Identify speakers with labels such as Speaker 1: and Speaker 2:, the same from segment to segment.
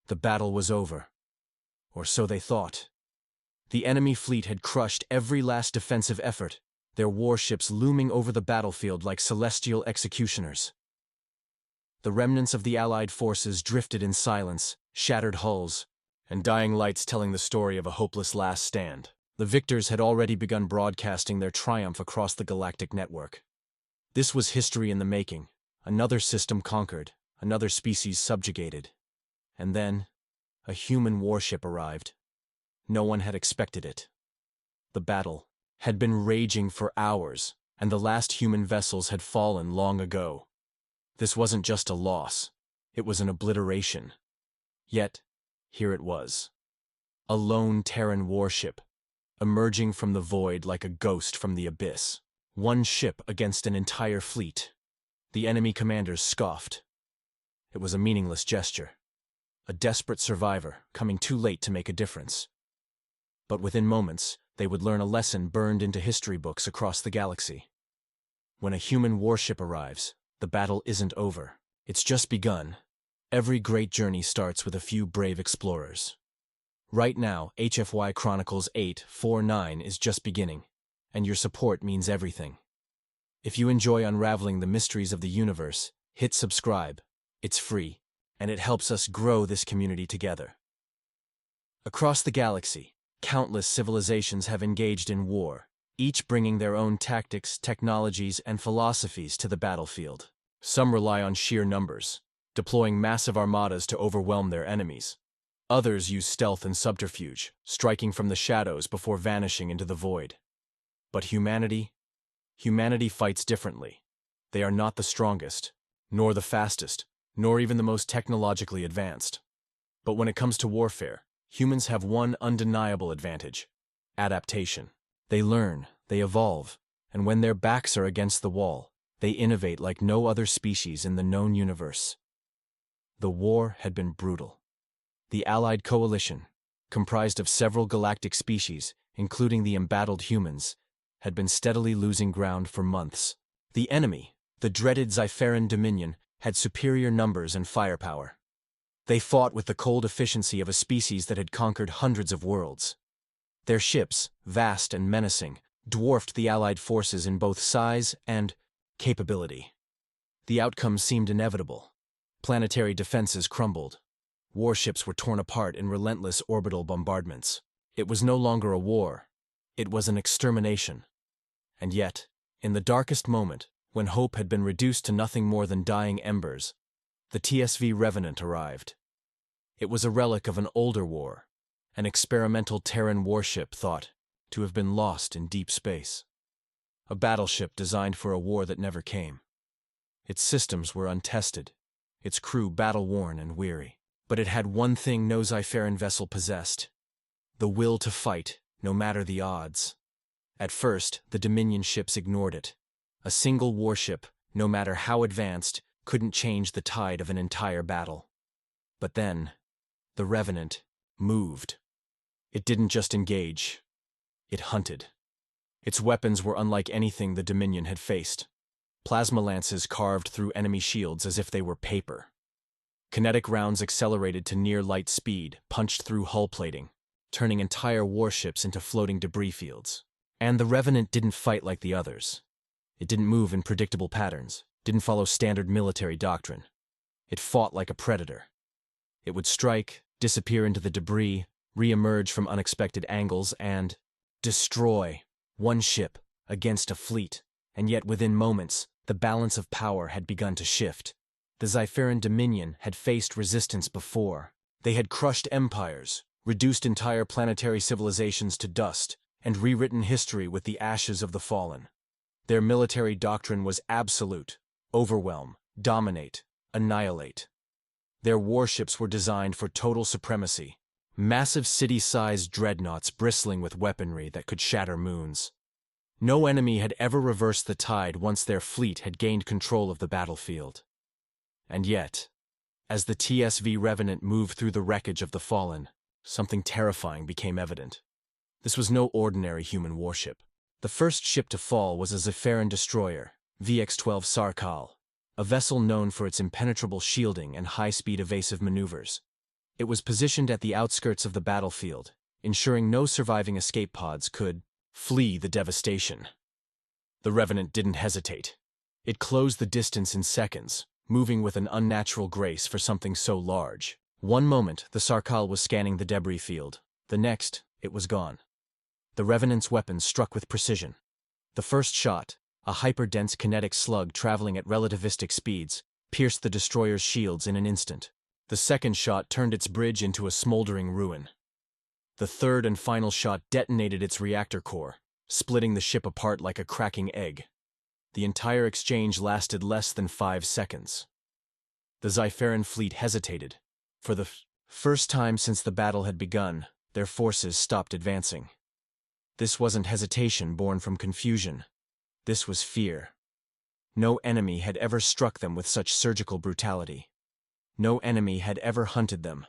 Speaker 1: The battle was over. Or so they thought. The enemy fleet had crushed every last defensive effort, their warships looming over the battlefield like celestial executioners. The remnants of the Allied forces drifted in silence, shattered hulls, and dying lights telling the story of a hopeless last stand. The victors had already begun broadcasting their triumph across the galactic network. This was history in the making. Another system conquered, another species subjugated. And then, a human warship arrived. No one had expected it. The battle had been raging for hours, and the last human vessels had fallen long ago. This wasn't just a loss, it was an obliteration. Yet, here it was. A lone Terran warship, emerging from the void like a ghost from the abyss. One ship against an entire fleet. The enemy commanders scoffed. It was a meaningless gesture. A desperate survivor, coming too late to make a difference. But within moments, they would learn a lesson burned into history books across the galaxy. When a human warship arrives, the battle isn't over. It's just begun. Every great journey starts with a few brave explorers. Right now, HFY Chronicles-849 is just beginning, and your support means everything. If you enjoy unraveling the mysteries of the universe, hit subscribe. It's free, and it helps us grow this community together. Across the galaxy, countless civilizations have engaged in war, each bringing their own tactics, technologies, and philosophies to the battlefield. Some rely on sheer numbers, deploying massive armadas to overwhelm their enemies. Others use stealth and subterfuge, striking from the shadows before vanishing into the void. But humanity fights differently. They are not the strongest, nor the fastest, nor even the most technologically advanced. But when it comes to warfare, humans have one undeniable advantage: adaptation. They learn, they evolve, and when their backs are against the wall, they innovate like no other species in the known universe. The war had been brutal. The Allied coalition, comprised of several galactic species, including the embattled humans, had been steadily losing ground for months. The enemy, the dreaded Zypheran Dominion, had superior numbers and firepower. They fought with the cold efficiency of a species that had conquered hundreds of worlds. Their ships, vast and menacing, dwarfed the Allied forces in both size and capability. The outcome seemed inevitable. Planetary defenses crumbled. Warships were torn apart in relentless orbital bombardments. It was no longer a war. It was an extermination. And yet, in the darkest moment, when hope had been reduced to nothing more than dying embers, the TSV Revenant arrived. It was a relic of an older war, an experimental Terran warship thought to have been lost in deep space. A battleship designed for a war that never came. Its systems were untested, its crew battle-worn and weary. But it had one thing no Zypheran vessel possessed: the will to fight, no matter the odds. At first, the Dominion ships ignored it. A single warship, no matter how advanced, couldn't change the tide of an entire battle. But then, the Revenant moved. It didn't just engage, it hunted. Its weapons were unlike anything the Dominion had faced. Plasma lances carved through enemy shields as if they were paper. Kinetic rounds accelerated to near-light speed, punched through hull plating, turning entire warships into floating debris fields. And the Revenant didn't fight like the others. It didn't move in predictable patterns, didn't follow standard military doctrine. It fought like a predator. It would strike, disappear into the debris, re-emerge from unexpected angles, and destroy one ship against a fleet. And yet within moments, the balance of power had begun to shift. The Zypheran Dominion had faced resistance before. They had crushed empires, reduced entire planetary civilizations to dust, and rewritten history with the ashes of the fallen. Their military doctrine was absolute: overwhelm, dominate, annihilate. Their warships were designed for total supremacy, massive city-sized dreadnoughts bristling with weaponry that could shatter moons. No enemy had ever reversed the tide once their fleet had gained control of the battlefield. And yet, as the TSV Revenant moved through the wreckage of the fallen, something terrifying became evident. This was no ordinary human warship. The first ship to fall was a Zypheran destroyer, VX-12 Sarkal, a vessel known for its impenetrable shielding and high-speed evasive maneuvers. It was positioned at the outskirts of the battlefield, ensuring no surviving escape pods could flee the devastation. The Revenant didn't hesitate. It closed the distance in seconds, moving with an unnatural grace for something so large. One moment, the Sarkal was scanning the debris field. The next, it was gone. The Revenant's weapons struck with precision. The first shot, a hyper-dense kinetic slug traveling at relativistic speeds, pierced the destroyer's shields in an instant. The second shot turned its bridge into a smoldering ruin. The third and final shot detonated its reactor core, splitting the ship apart like a cracking egg. The entire exchange lasted less than 5 seconds. The Zypheran fleet hesitated. For the first time since the battle had begun, their forces stopped advancing. This wasn't hesitation born from confusion. This was fear. No enemy had ever struck them with such surgical brutality. No enemy had ever hunted them.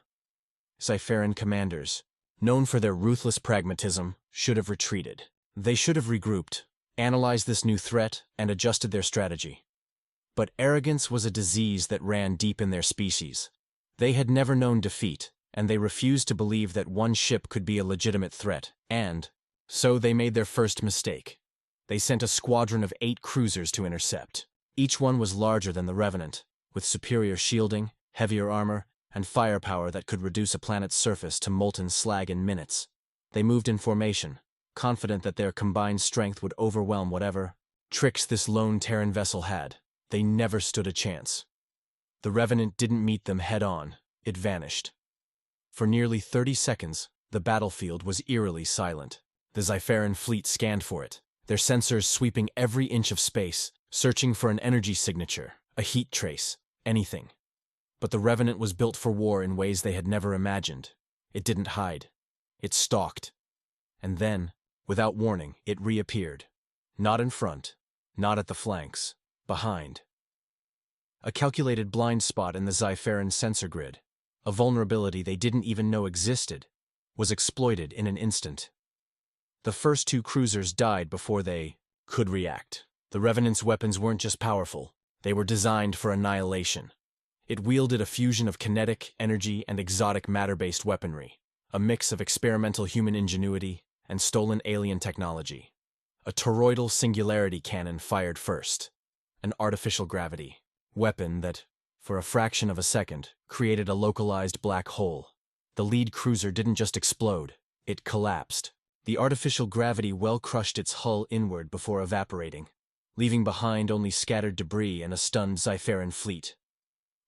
Speaker 1: Zypheran commanders, known for their ruthless pragmatism, should have retreated. They should have regrouped, analyzed this new threat, and adjusted their strategy. But arrogance was a disease that ran deep in their species. They had never known defeat, and they refused to believe that one ship could be a legitimate threat, and so they made their first mistake. They sent a squadron of 8 cruisers to intercept. Each one was larger than the Revenant, with superior shielding, heavier armor, and firepower that could reduce a planet's surface to molten slag in minutes. They moved in formation, confident that their combined strength would overwhelm whatever tricks this lone Terran vessel had. They never stood a chance. The Revenant didn't meet them head-on, it vanished. For nearly 30 seconds, the battlefield was eerily silent. The Zypheran fleet scanned for it, their sensors sweeping every inch of space, searching for an energy signature, a heat trace, anything. But the Revenant was built for war in ways they had never imagined. It didn't hide. It stalked. And then, without warning, it reappeared. Not in front, not at the flanks, behind. A calculated blind spot in the Zypheran sensor grid, a vulnerability they didn't even know existed, was exploited in an instant. The first 2 cruisers died before they could react. The Revenant's weapons weren't just powerful, they were designed for annihilation. It wielded a fusion of kinetic, energy, and exotic matter-based weaponry, a mix of experimental human ingenuity and stolen alien technology. A toroidal singularity cannon fired first, an artificial gravity weapon that, for a fraction of a second, created a localized black hole. The lead cruiser didn't just explode, it collapsed. The artificial gravity well-crushed its hull inward before evaporating, leaving behind only scattered debris and a stunned Zypheran fleet.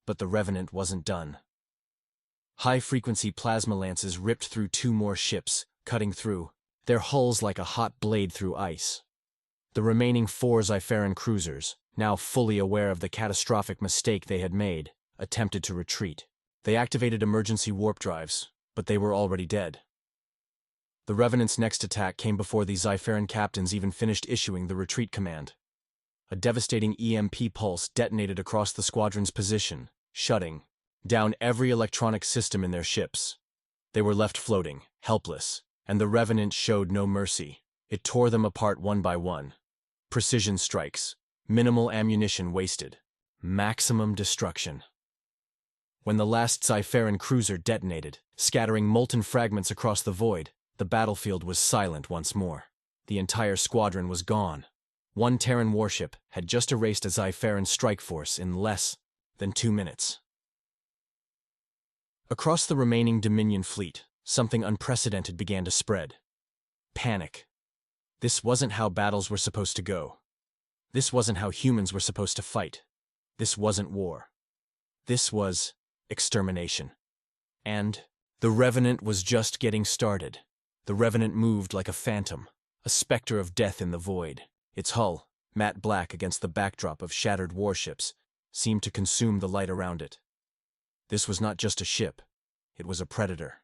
Speaker 1: But the Revenant wasn't done. High-frequency plasma lances ripped through 2 more ships, cutting through, their hulls like a hot blade through ice. The remaining 4 Zypheran cruisers, now fully aware of the catastrophic mistake they had made, attempted to retreat. They activated emergency warp drives, but they were already dead. The Revenant's next attack came before the Zypheran captains even finished issuing the retreat command. A devastating EMP pulse detonated across the squadron's position, shutting down every electronic system in their ships. They were left floating, helpless, and the Revenant showed no mercy. It tore them apart one by one. Precision strikes, minimal ammunition wasted, maximum destruction. When the last Zypheran cruiser detonated, scattering molten fragments across the void, the battlefield was silent once more. The entire squadron was gone. 1 Terran warship had just erased a Zypheran strike force in less than 2 minutes. Across the remaining Dominion fleet, something unprecedented began to spread. Panic. This wasn't how battles were supposed to go. This wasn't how humans were supposed to fight. This wasn't war. This was extermination. And the Revenant was just getting started. The Revenant moved like a phantom, a specter of death in the void. Its hull, matte black against the backdrop of shattered warships, seemed to consume the light around it. This was not just a ship, it was a predator.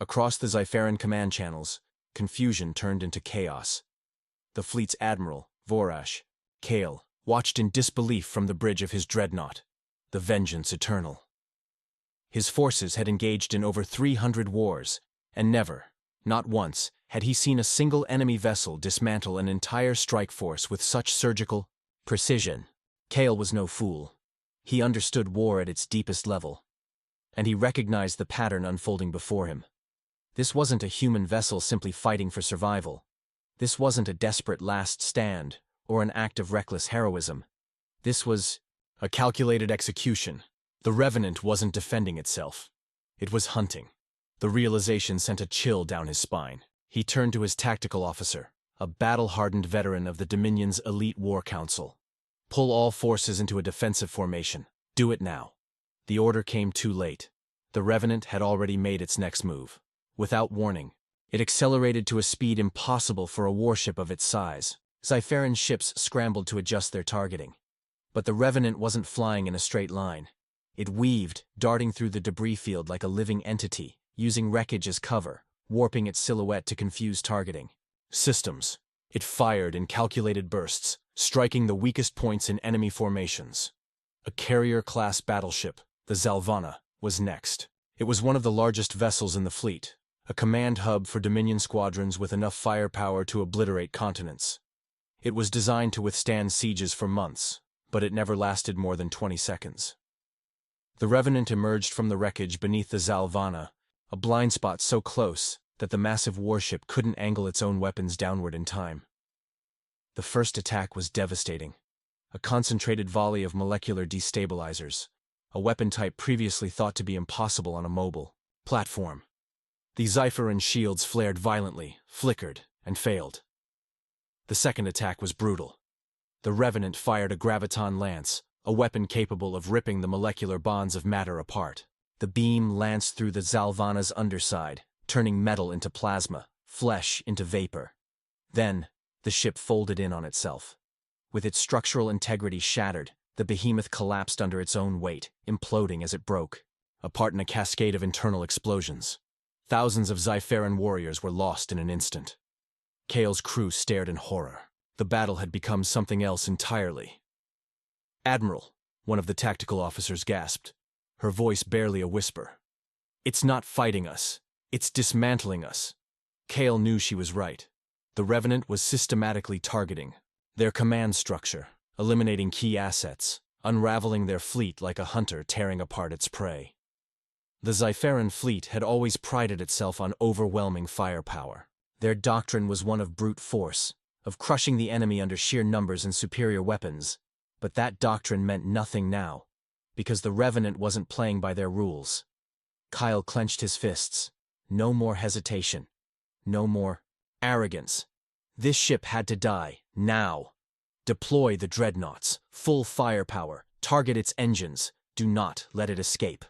Speaker 1: Across the Zypheran command channels, confusion turned into chaos. The fleet's admiral, Vorash, Kale, watched in disbelief from the bridge of his dreadnought, the Vengeance Eternal. His forces had engaged in over 300 wars, and never, not once, had he seen a single enemy vessel dismantle an entire strike force with such surgical precision. Kale was no fool. He understood war at its deepest level. and he recognized the pattern unfolding before him. This wasn't a human vessel simply fighting for survival. This wasn't a desperate last stand or an act of reckless heroism. This was a calculated execution. The Revenant wasn't defending itself. It was hunting. The realization sent a chill down his spine. He turned to his tactical officer, a battle-hardened veteran of the Dominion's elite war council. Pull all forces into a defensive formation. Do it now. The order came too late. The Revenant had already made its next move. Without warning, it accelerated to a speed impossible for a warship of its size. Zypheran ships scrambled to adjust their targeting. But the Revenant wasn't flying in a straight line. It weaved, darting through the debris field like a living entity, using wreckage as cover, warping its silhouette to confuse targeting. Systems. It fired in calculated bursts, striking the weakest points in enemy formations. A carrier-class battleship, the Zalvana, was next. It was one of the largest vessels in the fleet, a command hub for Dominion squadrons with enough firepower to obliterate continents. It was designed to withstand sieges for months, but it never lasted more than 20 seconds. The Revenant emerged from the wreckage beneath the Zalvana, a blind spot so close that the massive warship couldn't angle its own weapons downward in time. The first attack was devastating. A concentrated volley of molecular destabilizers, a weapon type previously thought to be impossible on a mobile platform. The Zypheran shields flared violently, flickered, and failed. The second attack was brutal. The Revenant fired a graviton lance, a weapon capable of ripping the molecular bonds of matter apart. The beam lanced through the Zalvana's underside, turning metal into plasma, flesh into vapor. Then, the ship folded in on itself. With its structural integrity shattered, the behemoth collapsed under its own weight, imploding as it broke, apart in a cascade of internal explosions. Thousands of Zypheran warriors were lost in an instant. Kale's crew stared in horror. The battle had become something else entirely. "Admiral," one of the tactical officers gasped, her voice barely a whisper. "It's not fighting us. It's dismantling us." Kale knew she was right. The Revenant was systematically targeting their command structure, eliminating key assets, unraveling their fleet like a hunter tearing apart its prey. The Zypheran fleet had always prided itself on overwhelming firepower. Their doctrine was one of brute force, of crushing the enemy under sheer numbers and superior weapons. But that doctrine meant nothing now, because the Revenant wasn't playing by their rules. Kyle clenched his fists. No more hesitation. No more arrogance. This ship had to die, now. Deploy the dreadnoughts, full firepower, target its engines, do not let it escape.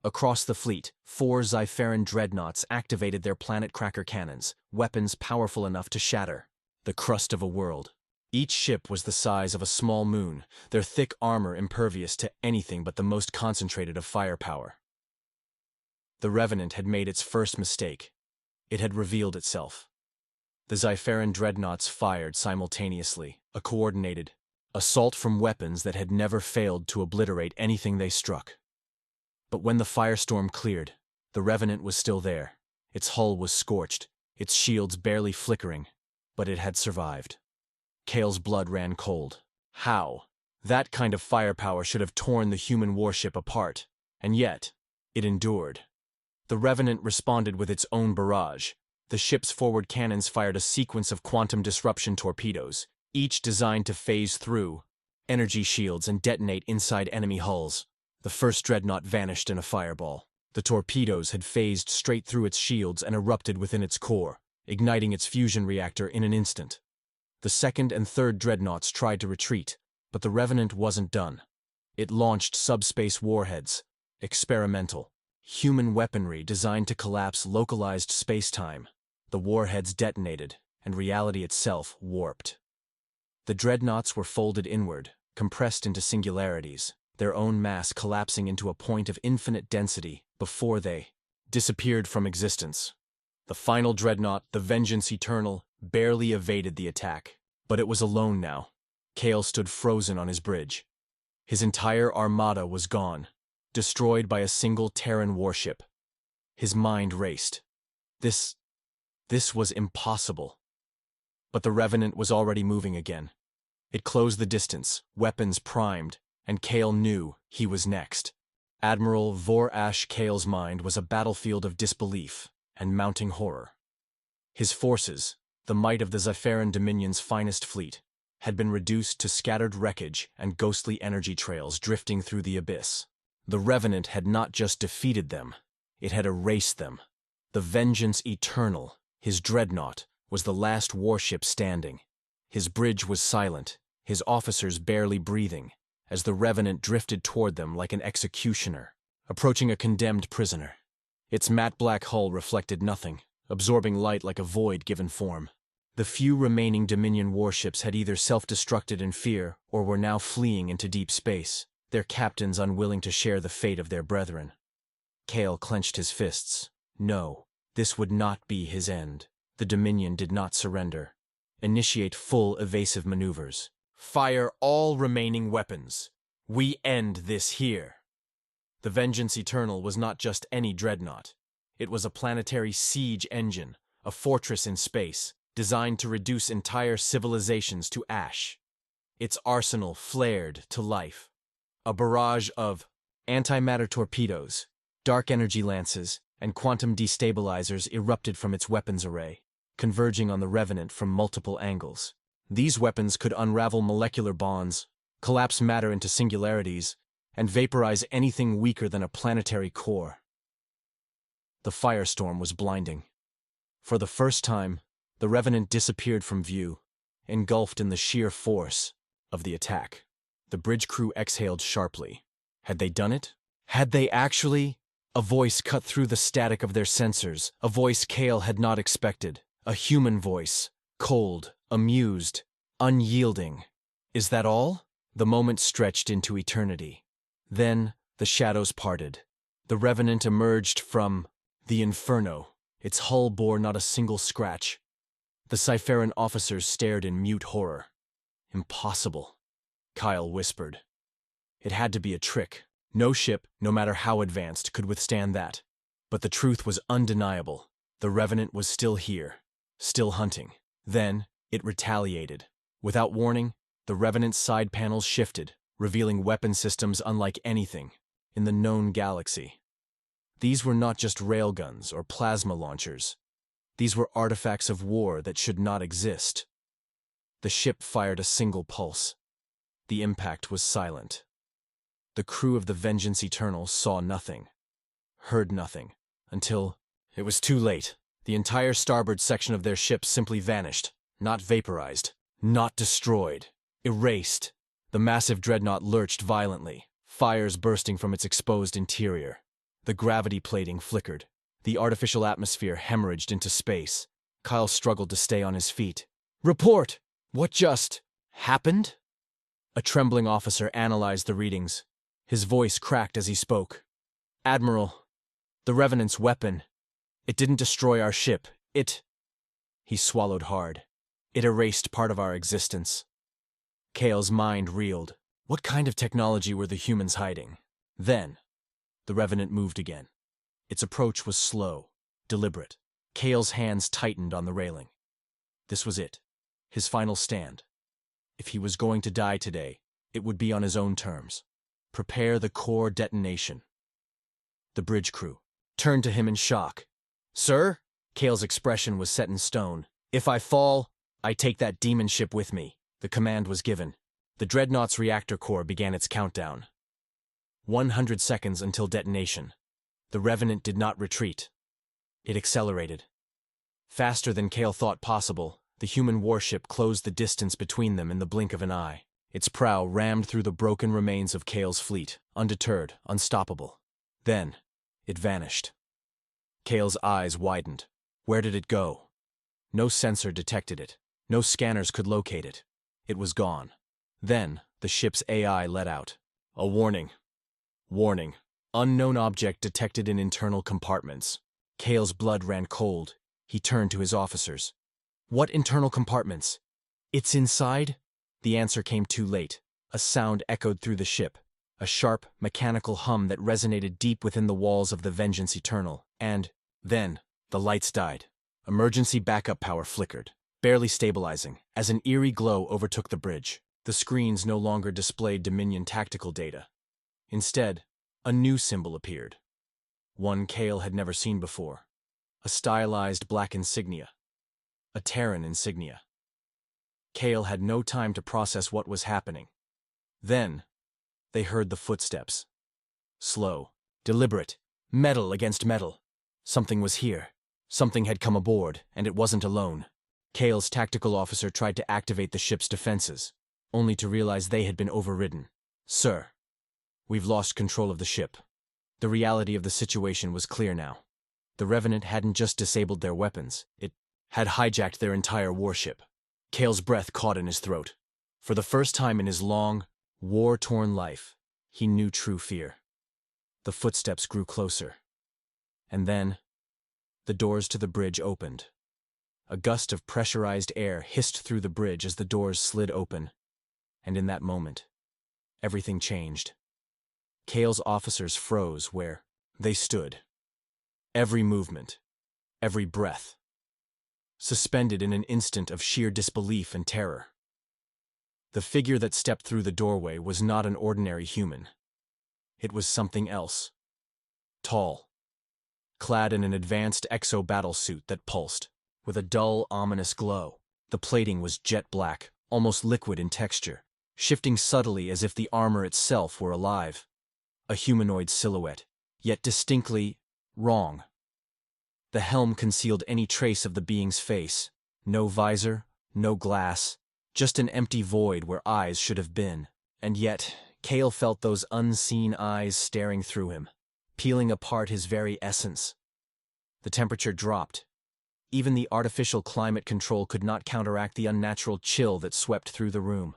Speaker 1: Across the fleet, 4 Zypheran dreadnoughts activated their planet-cracker cannons, weapons powerful enough to shatter the crust of a world. Each ship was the size of a small moon, their thick armor impervious to anything but the most concentrated of firepower. The Revenant had made its first mistake. It had revealed itself. The Zypheran dreadnoughts fired simultaneously, a coordinated assault from weapons that had never failed to obliterate anything they struck. But when the firestorm cleared, the Revenant was still there. Its hull was scorched, its shields barely flickering, but it had survived. Kale's blood ran cold. How? That kind of firepower should have torn the human warship apart, and yet, it endured. The Revenant responded with its own barrage. The ship's forward cannons fired a sequence of quantum disruption torpedoes, each designed to phase through energy shields and detonate inside enemy hulls. The first dreadnought vanished in a fireball. The torpedoes had phased straight through its shields and erupted within its core, igniting its fusion reactor in an instant. The second and third dreadnoughts tried to retreat, but the Revenant wasn't done. It launched subspace warheads, experimental, human weaponry designed to collapse localized space-time. The warheads detonated, and reality itself warped. The dreadnoughts were folded inward, compressed into singularities, their own mass collapsing into a point of infinite density before they disappeared from existence. The final dreadnought, the Vengeance Eternal, barely evaded the attack. But it was alone now. Kale stood frozen on his bridge. His entire armada was gone, destroyed by a single Terran warship. His mind raced. This was impossible. But the Revenant was already moving again. It closed the distance, weapons primed, and Kale knew he was next. Admiral Vor-Ash Kale's mind was a battlefield of disbelief and mounting horror. His forces, the might of the Zephyran Dominion's finest fleet, had been reduced to scattered wreckage and ghostly energy trails drifting through the abyss. The Revenant had not just defeated them, it had erased them. The Vengeance Eternal, his dreadnought, was the last warship standing. His bridge was silent, his officers barely breathing, as the Revenant drifted toward them like an executioner, approaching a condemned prisoner. Its matte black hull reflected nothing, absorbing light like a void given form. The few remaining Dominion warships had either self-destructed in fear or were now fleeing into deep space, their captains unwilling to share the fate of their brethren. Kale clenched his fists. No, this would not be his end. The Dominion did not surrender. Initiate full evasive maneuvers. Fire all remaining weapons. We end this here. The Vengeance Eternal was not just any dreadnought. It was a planetary siege engine, a fortress in space, designed to reduce entire civilizations to ash. Its arsenal flared to life. A barrage of antimatter torpedoes, dark energy lances, and quantum destabilizers erupted from its weapons array, converging on the Revenant from multiple angles. These weapons could unravel molecular bonds, collapse matter into singularities, and vaporize anything weaker than a planetary core. The firestorm was blinding. For the first time, the Revenant disappeared from view, engulfed in the sheer force of the attack. The bridge crew exhaled sharply. Had they done it? Had they actually? A voice cut through the static of their sensors, a voice Kale had not expected. A human voice, cold, amused, unyielding. Is that all? The moment stretched into eternity. Then, the shadows parted. The Revenant emerged from the inferno. Its hull bore not a single scratch. The Cypheran officers stared in mute horror. Impossible, Kyle whispered. It had to be a trick. No ship, no matter how advanced, could withstand that. But the truth was undeniable. The Revenant was still here, still hunting. Then, it retaliated. Without warning, the Revenant's side panels shifted, revealing weapon systems unlike anything in the known galaxy. These were not just railguns or plasma launchers. These were artifacts of war that should not exist. The ship fired a single pulse. The impact was silent. The crew of the Vengeance Eternal saw nothing, heard nothing, until it was too late. The entire starboard section of their ship simply vanished, not vaporized, not destroyed, erased. The massive dreadnought lurched violently, fires bursting from its exposed interior. The gravity plating flickered. The artificial atmosphere hemorrhaged into space. Kyle struggled to stay on his feet. Report! What just happened? A trembling officer analyzed the readings. His voice cracked as he spoke. Admiral, the Revenant's weapon. It didn't destroy our ship. He swallowed hard. It erased part of our existence. Kale's mind reeled. What kind of technology were the humans hiding? Then, the Revenant moved again. Its approach was slow, deliberate. Kale's hands tightened on the railing. This was it. His final stand. If he was going to die today, it would be on his own terms. Prepare the core detonation. The bridge crew turned to him in shock. Sir? Kale's expression was set in stone. If I fall, I take that demon ship with me. The command was given. The dreadnought's reactor core began its countdown. 100 seconds until detonation. The Revenant did not retreat. It accelerated. Faster than Kale thought possible, the human warship closed the distance between them in the blink of an eye. Its prow rammed through the broken remains of Kale's fleet, undeterred, unstoppable. Then, it vanished. Kale's eyes widened. Where did it go? No sensor detected it. No scanners could locate it. It was gone. Then, the ship's AI let out. A warning. Warning. Unknown object detected in internal compartments. Kale's blood ran cold. He turned to his officers. What internal compartments? It's inside? The answer came too late. A sound echoed through the ship. A sharp, mechanical hum that resonated deep within the walls of the Vengeance Eternal. And then, the lights died. Emergency backup power flickered, barely stabilizing, as an eerie glow overtook the bridge. The screens no longer displayed Dominion tactical data. Instead, A new symbol appeared, one Kale had never seen before. A stylized black insignia. A Terran insignia. Kale had no time to process what was happening. Then, they heard the footsteps. Slow, deliberate, metal against metal. Something was here. Something had come aboard, and it wasn't alone. Kale's tactical officer tried to activate the ship's defenses, only to realize they had been overridden. "Sir, we've lost control of the ship." The reality of the situation was clear now. The Revenant hadn't just disabled their weapons, it had hijacked their entire warship. Kale's breath caught in his throat. For the first time in his long, war-torn life, he knew true fear. The footsteps grew closer. And then, the doors to the bridge opened. A gust of pressurized air hissed through the bridge as the doors slid open. And in that moment, everything changed. Kale's officers froze where they stood. Every movement, every breath, suspended in an instant of sheer disbelief and terror. The figure that stepped through the doorway was not an ordinary human. It was something else. Tall, clad in an advanced exo-battle suit that pulsed, with a dull, ominous glow. The plating was jet black, almost liquid in texture, shifting subtly as if the armor itself were alive. A humanoid silhouette, yet distinctly wrong. The helm concealed any trace of the being's face. No visor, no glass, just an empty void where eyes should have been. And yet, Kale felt those unseen eyes staring through him, peeling apart his very essence. The temperature dropped. Even the artificial climate control could not counteract the unnatural chill that swept through the room.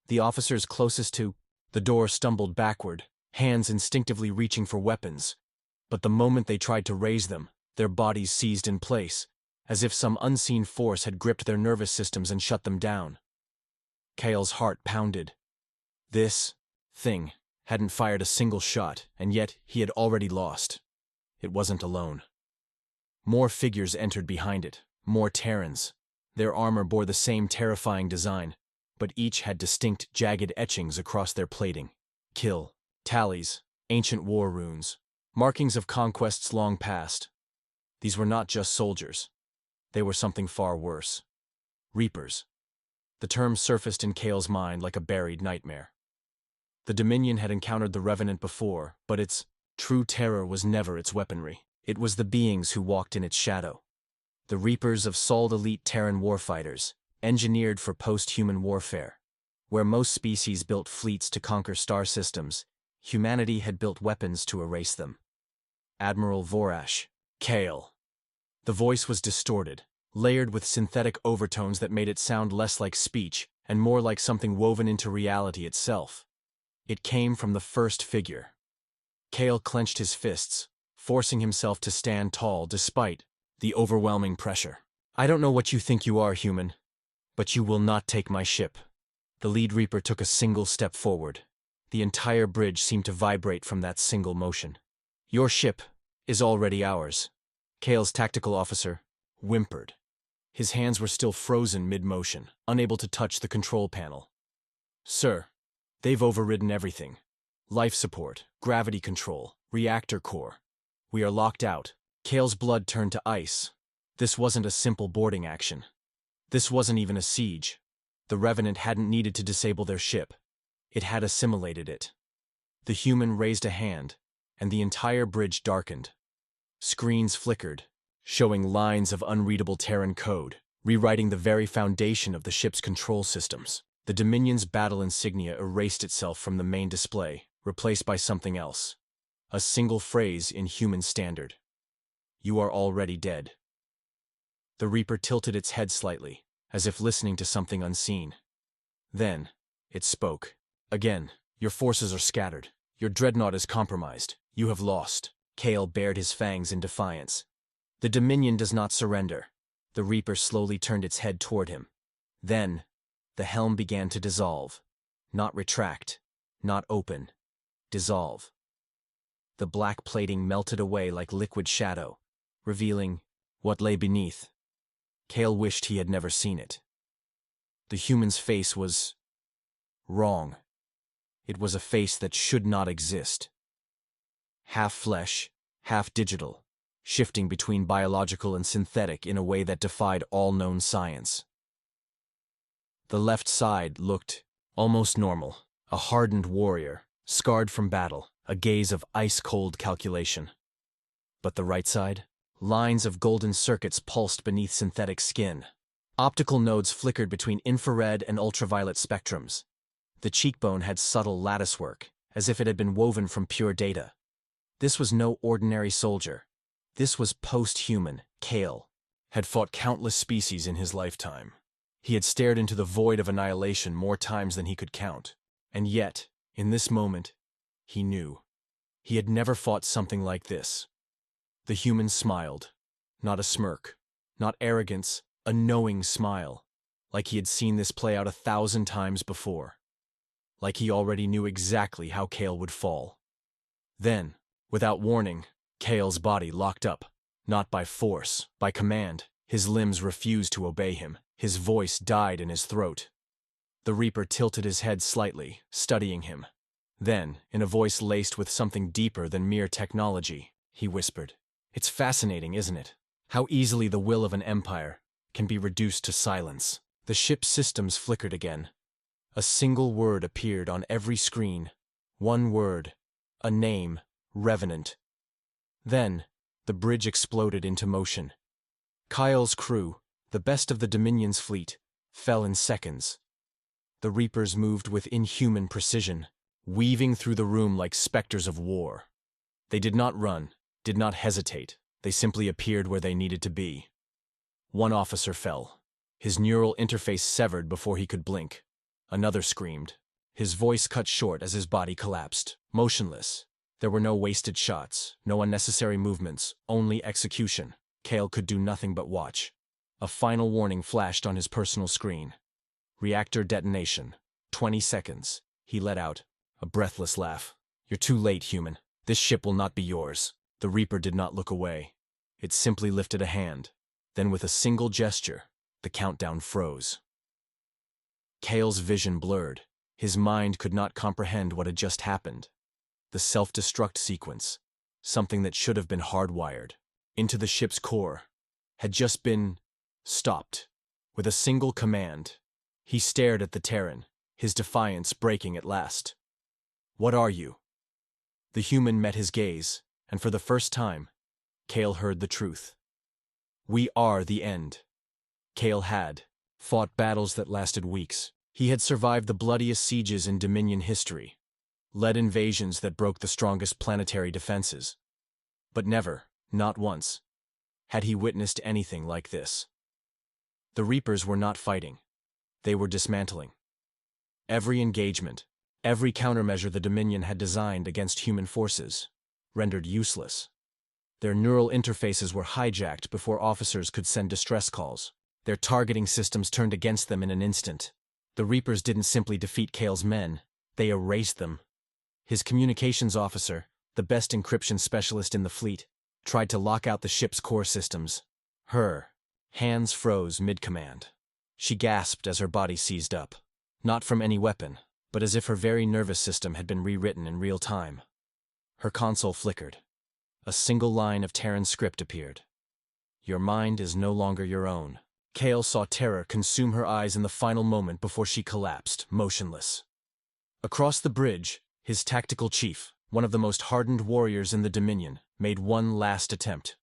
Speaker 1: The officers closest to the door stumbled backward, hands instinctively reaching for weapons. But the moment they tried to raise them, their bodies seized in place, as if some unseen force had gripped their nervous systems and shut them down. Kale's heart pounded. This thing hadn't fired a single shot, and yet he had already lost. It wasn't alone. More figures entered behind it, more Terrans. Their armor bore the same terrifying design, but each had distinct, jagged etchings across their plating. Kill, tallies, ancient war runes, markings of conquests long past. These were not just soldiers. They were something far worse. Reapers. The term surfaced in Kale's mind like a buried nightmare. The Dominion had encountered the Revenant before, but its true terror was never its weaponry. It was the beings who walked in its shadow. The Reapers of Sold elite Terran warfighters, engineered for post-human warfare. Where most species built fleets to conquer star systems, humanity had built weapons to erase them. Admiral Vorash. Kale. The voice was distorted, layered with synthetic overtones that made it sound less like speech and more like something woven into reality itself. It came from the first figure. Kale clenched his fists, forcing himself to stand tall despite the overwhelming pressure. "I don't know what you think you are, human, but you will not take my ship." The lead Reaper took a single step forward. The entire bridge seemed to vibrate from that single motion. "Your ship is already ours." Kale's tactical officer whimpered. His hands were still frozen mid-motion, unable to touch the control panel. "Sir, they've overridden everything. Life support, gravity control, reactor core. We are locked out." Kale's blood turned to ice. This wasn't a simple boarding action. This wasn't even a siege. The Revenant hadn't needed to disable their ship. It had assimilated it. The human raised a hand, and the entire bridge darkened. Screens flickered, showing lines of unreadable Terran code, rewriting the very foundation of the ship's control systems. The Dominion's battle insignia erased itself from the main display, replaced by something else. A single phrase in human standard. "You are already dead." The Reaper tilted its head slightly, as if listening to something unseen. Then, it spoke. "Again, your forces are scattered. Your dreadnought is compromised. You have lost." Kale bared his fangs in defiance. "The Dominion does not surrender." The Reaper slowly turned its head toward him. Then, the helm began to dissolve. Not retract, not open. Dissolve. The black plating melted away like liquid shadow, revealing what lay beneath. Kale wished he had never seen it. The human's face was wrong. It was a face that should not exist. half flesh, half digital, shifting between biological and synthetic in a way that defied all known science. The left side looked almost normal, a hardened warrior, scarred from battle, a gaze of ice-cold calculation. But the right side? Lines of golden circuits pulsed beneath synthetic skin. Optical nodes flickered between infrared and ultraviolet spectrums. The cheekbone had subtle latticework, as if it had been woven from pure data. This was no ordinary soldier. This was post-human. Kale had fought countless species in his lifetime. He had stared into the void of annihilation more times than he could count. And yet, in this moment, he knew. He had never fought something like this. The human smiled. Not a smirk, not arrogance, a knowing smile, like he had seen this play out 1,000 times before. Like he already knew exactly how Kale would fall. Then, without warning, Kale's body locked up, not by force, by command. His limbs refused to obey him. His voice died in his throat. The Reaper tilted his head slightly, studying him. Then, in a voice laced with something deeper than mere technology, he whispered, "It's fascinating, isn't it? How easily the will of an empire can be reduced to silence." The ship's systems flickered again. A single word appeared on every screen. One word. A name. Revenant. Then, the bridge exploded into motion. Kyle's crew, the best of the Dominion's fleet, fell in seconds. The Reapers moved with inhuman precision, weaving through the room like specters of war. They did not run, did not hesitate. They simply appeared where they needed to be. One officer fell, his neural interface severed before he could blink. Another screamed, his voice cut short as his body collapsed, motionless. There were no wasted shots, no unnecessary movements, only execution. Kale could do nothing but watch. A final warning flashed on his personal screen. Reactor detonation. 20 seconds. He let out a breathless laugh. "You're too late, human. This ship will not be yours." The Reaper did not look away. It simply lifted a hand. Then with a single gesture, the countdown froze. Kale's vision blurred. His mind could not comprehend what had just happened. The self-destruct sequence, something that should have been hardwired into the ship's core, had just been stopped. With a single command, he stared at the Terran, his defiance breaking at last. "What are you?" The human met his gaze, and for the first time, Kale heard the truth. "We are the end." Kale had fought battles that lasted weeks. He had survived the bloodiest sieges in Dominion history, led invasions that broke the strongest planetary defenses. But never, not once, had he witnessed anything like this. The Reapers were not fighting. They were dismantling. Every engagement, every countermeasure the Dominion had designed against human forces, rendered useless. Their neural interfaces were hijacked before officers could send distress calls. Their targeting systems turned against them in an instant. The Reapers didn't simply defeat Kale's men, they erased them. His communications officer, the best encryption specialist in the fleet, tried to lock out the ship's core systems. Her hands froze mid-command. She gasped as her body seized up, not from any weapon, but as if her very nervous system had been rewritten in real time. Her console flickered. A single line of Terran script appeared. "Your mind is no longer your own." Kale saw terror consume her eyes in the final moment before she collapsed, motionless. Across the bridge, his tactical chief, one of the most hardened warriors in the Dominion, made one last attempt.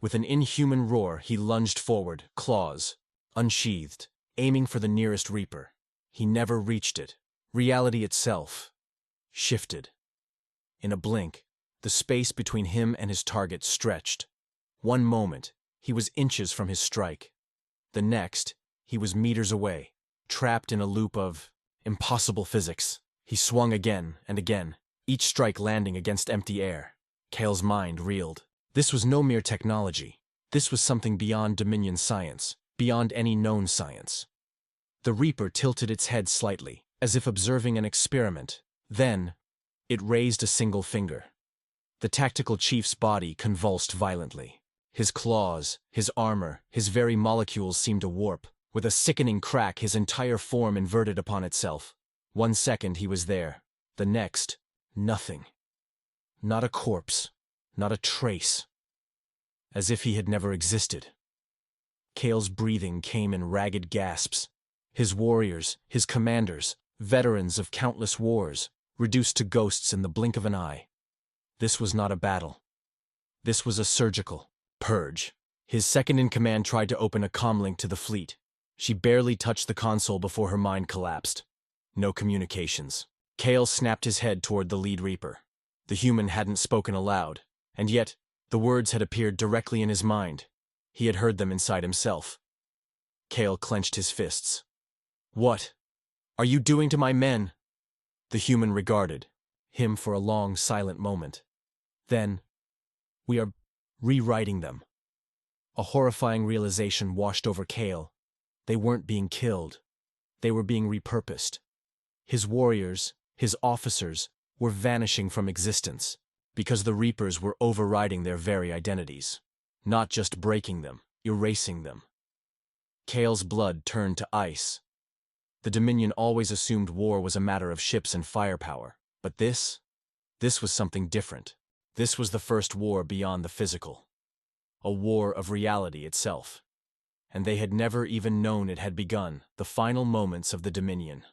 Speaker 1: With an inhuman roar, he lunged forward, claws unsheathed, aiming for the nearest Reaper. He never reached it. Reality itself shifted. In a blink, the space between him and his target stretched. One moment, he was inches from his strike. The next, he was meters away, trapped in a loop of impossible physics. He swung again and again, each strike landing against empty air. Kale's mind reeled. This was no mere technology. This was something beyond Dominion science, beyond any known science. The Reaper tilted its head slightly, as if observing an experiment. Then, it raised a single finger. The tactical chief's body convulsed violently. His claws, his armor, his very molecules seemed to warp. With a sickening crack, his entire form inverted upon itself. 1 second he was there. The next, nothing. Not a corpse, not a trace. As if he had never existed. Kale's breathing came in ragged gasps. His warriors, his commanders, veterans of countless wars, reduced to ghosts in the blink of an eye. This was not a battle. This was a surgical purge. His second-in-command tried to open a comlink to the fleet. She barely touched the console before her mind collapsed. No communications. Kale snapped his head toward the lead reaper. The human hadn't spoken aloud, and yet the words had appeared directly in his mind. He had heard them inside himself. Kale clenched his fists. "What are you doing to my men?" The human regarded him for a long, silent moment. Then, "We are rewriting them." A horrifying realization washed over Kale. They weren't being killed. They were being repurposed. His warriors, his officers, were vanishing from existence because the Reapers were overriding their very identities, not just breaking them, erasing them. Kale's blood turned to ice. The Dominion always assumed war was a matter of ships and firepower, but this was something different. This was the first war beyond the physical. A war of reality itself. And they had never even known it had begun, the final moments of the Dominion.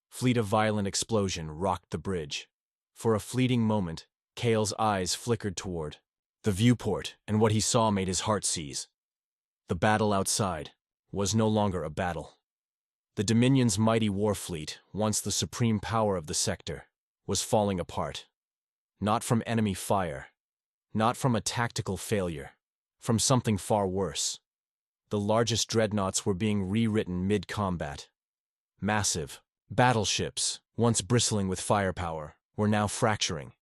Speaker 1: Fleet of violent explosion rocked the bridge. For a fleeting moment, Kale's eyes flickered toward the viewport, and what he saw made his heart seize. The battle outside was no longer a battle. The Dominion's mighty war fleet, once the supreme power of the sector, was falling apart. Not from enemy fire, not from a tactical failure, from something far worse. The largest dreadnoughts were being rewritten mid-combat. Massive battleships, once bristling with firepower, were now fracturing,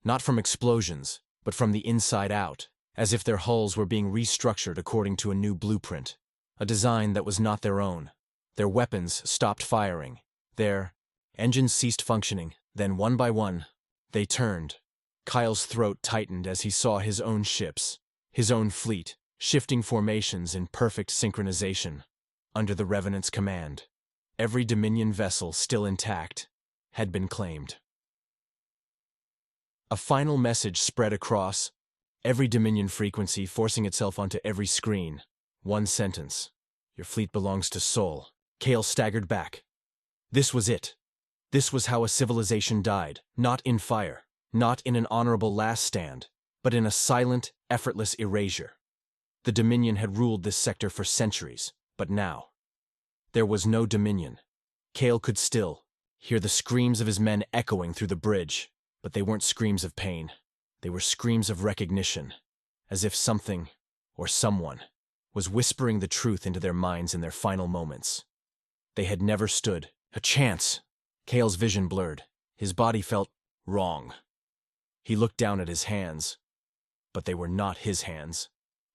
Speaker 1: not from explosions, but from the inside out, as if their hulls were being restructured according to a new blueprint, a design that was not their own. Their weapons stopped firing. Their engines ceased functioning. Then, one by one, they turned. Kyle's throat tightened as he saw his own ships, his own fleet, shifting formations in perfect synchronization, under the Revenant's command. Every Dominion vessel still intact had been claimed. A final message spread across every Dominion frequency, forcing itself onto every screen. One sentence. "Your fleet belongs to Sol." Kale staggered back. This was it. This was how a civilization died, not in fire, not in an honorable last stand, but in a silent, effortless erasure. The Dominion had ruled this sector for centuries, but now there was no Dominion. Kale could still hear the screams of his men echoing through the bridge, but they weren't screams of pain. They were screams of recognition, as if something, or someone, was whispering the truth into their minds in their final moments. They had never stood a chance. Kale's vision blurred. His body felt wrong. He looked down at his hands, but they were not his hands.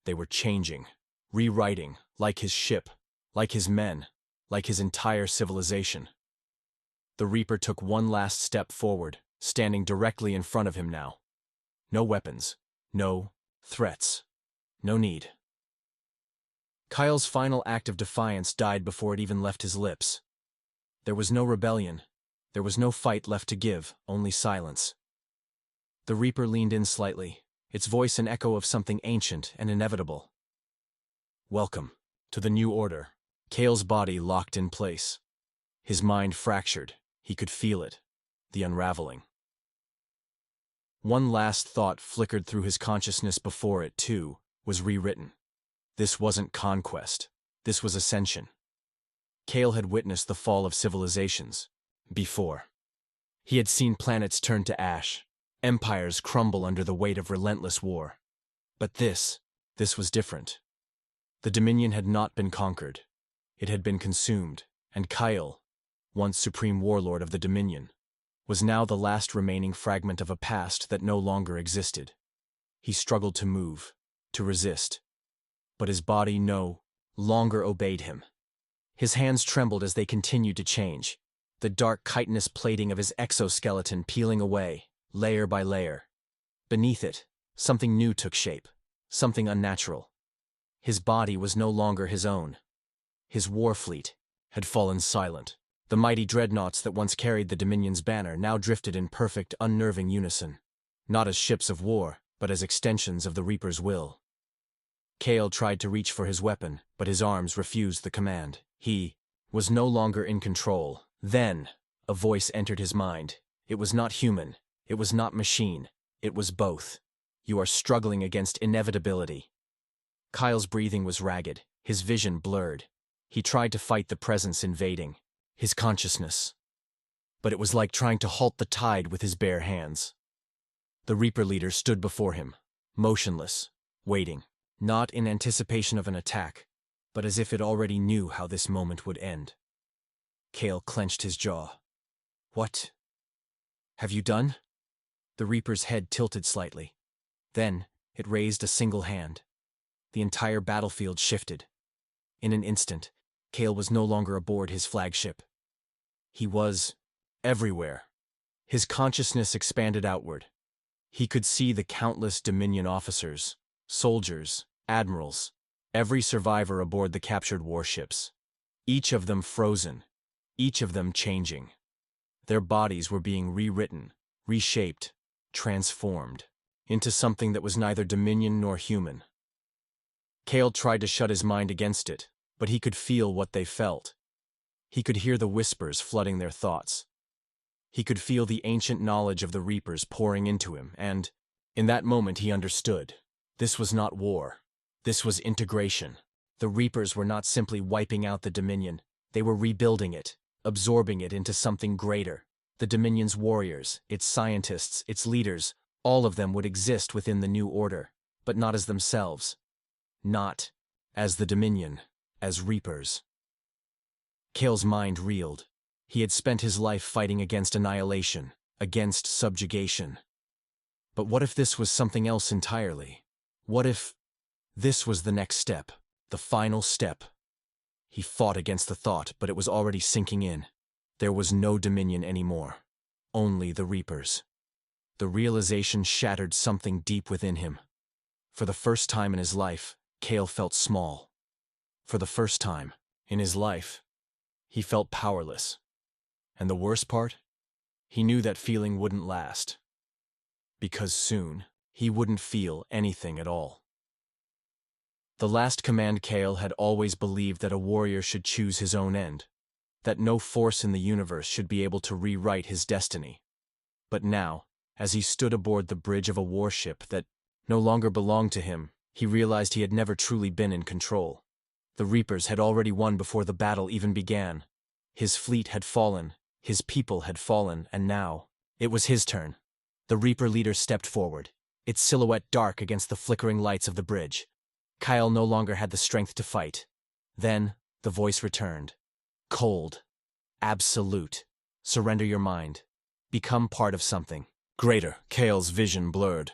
Speaker 1: They were changing, rewriting, like his ship, like his men, like his entire civilization. The Reaper took one last step forward, standing directly in front of him now. No weapons, no threats, no need. Kyle's final act of defiance died before it even left his lips. There was no rebellion. There was no fight left to give, only silence. The Reaper leaned in slightly, its voice an echo of something ancient and inevitable. "Welcome to the new order." Kale's body locked in place. His mind fractured. He could feel it, the unraveling. One last thought flickered through his consciousness before it, too, was rewritten. This wasn't conquest. This was ascension. Kale had witnessed the fall of civilizations before. He had seen planets turn to ash, empires crumble under the weight of relentless war. But this was different. The Dominion had not been conquered. It had been consumed, and Kyle, once supreme warlord of the Dominion, was now the last remaining fragment of a past that no longer existed. He struggled to move, to resist, but his body no longer obeyed him. His hands trembled as they continued to change, the dark chitinous plating of his exoskeleton peeling away, layer by layer. Beneath it, something new took shape, something unnatural. His body was no longer his own. His war fleet had fallen silent. The mighty dreadnoughts that once carried the Dominion's banner now drifted in perfect, unnerving unison. not as ships of war, but as extensions of the Reaper's will. Kale tried to reach for his weapon, but his arms refused the command. He was no longer in control. Then, a voice entered his mind. It was not human. It was not machine. It was both. You are struggling against inevitability. Kyle's breathing was ragged, his vision blurred. He tried to fight the presence invading his consciousness. But it was like trying to halt the tide with his bare hands. The Reaper leader stood before him, motionless, waiting, not in anticipation of an attack, but as if it already knew how this moment would end. Kale clenched his jaw. What have you done? The Reaper's head tilted slightly. Then, it raised a single hand. The entire battlefield shifted. In an instant, Kale was no longer aboard his flagship. He was everywhere. His consciousness expanded outward. He could see the countless Dominion officers, soldiers, admirals, every survivor aboard the captured warships. Each of them frozen, each of them changing. Their bodies were being rewritten, reshaped, transformed into something that was neither Dominion nor human. Kale tried to shut his mind against it, but he could feel what they felt. He could hear the whispers flooding their thoughts. He could feel the ancient knowledge of the Reapers pouring into him, and, in that moment he understood. This was not war. This was integration. The Reapers were not simply wiping out the Dominion. They were rebuilding it, absorbing it into something greater. The Dominion's warriors, its scientists, its leaders, all of them would exist within the new order, but not as themselves. Not as the Dominion, as Reapers. Kale's mind reeled. He had spent his life fighting against annihilation, against subjugation. But what if this was something else entirely? What if this was the next step, the final step? He fought against the thought, but it was already sinking in. There was no Dominion anymore. Only the Reapers. The realization shattered something deep within him. For the first time in his life, Kale felt small. For the first time in his life, he felt powerless. And the worst part? He knew that feeling wouldn't last. Because soon, he wouldn't feel anything at all. The last command Kale had always believed that a warrior should choose his own end, that no force in the universe should be able to rewrite his destiny. But now, as he stood aboard the bridge of a warship that no longer belonged to him, he realized he had never truly been in control. The Reapers had already won before the battle even began. His fleet had fallen, his people had fallen, and now, it was his turn. The Reaper leader stepped forward, its silhouette dark against the flickering lights of the bridge. Kyle no longer had the strength to fight. Then, the voice returned. Cold. Absolute. Surrender your mind. Become part of something greater. Kale's vision blurred.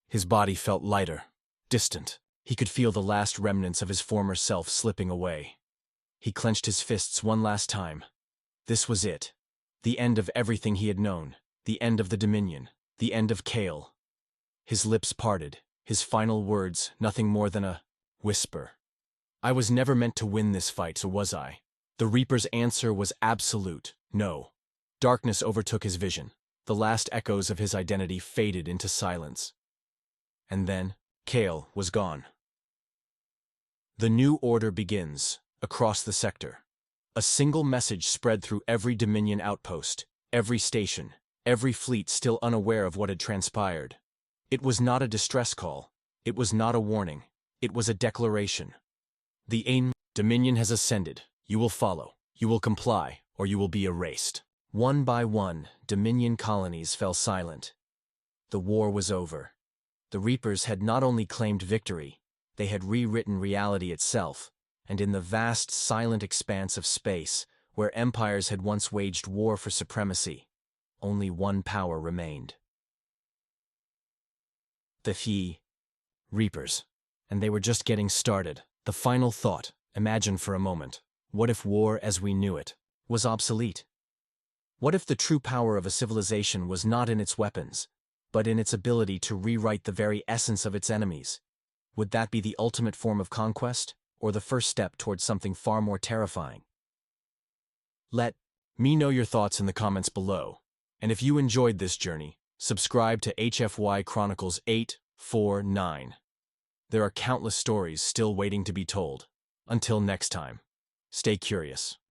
Speaker 1: His body felt lighter, distant. He could feel the last remnants of his former self slipping away. He clenched his fists one last time. This was it. The end of everything he had known. The end of the Dominion. The end of Kale. His lips parted, his final words nothing more than a whisper. I was never meant to win this fight, so was I? The Reaper's answer was absolute no. Darkness overtook his vision. The last echoes of his identity faded into silence. And then, Kale was gone. The new order begins, across the sector. A single message spread through every Dominion outpost, every station, every fleet still unaware of what had transpired. It was not a distress call. It was not a warning. It was a declaration. The Dominion has ascended. You will follow. You will comply, or you will be erased. One by one, Dominion colonies fell silent. The war was over. The Reapers had not only claimed victory, they had rewritten reality itself, and in the vast, silent expanse of space, where empires had once waged war for supremacy, only one power remained. The Reapers. And they were just getting started. The final thought, imagine for a moment, what if war as we knew it was obsolete? What if the true power of a civilization was not in its weapons, but in its ability to rewrite the very essence of its enemies? Would that be the ultimate form of conquest, or the first step towards something far more terrifying? Let me know your thoughts in the comments below, and if you enjoyed this journey, Subscribe to HFY Chronicles-849. There are countless stories still waiting to be told. Until next time, stay curious.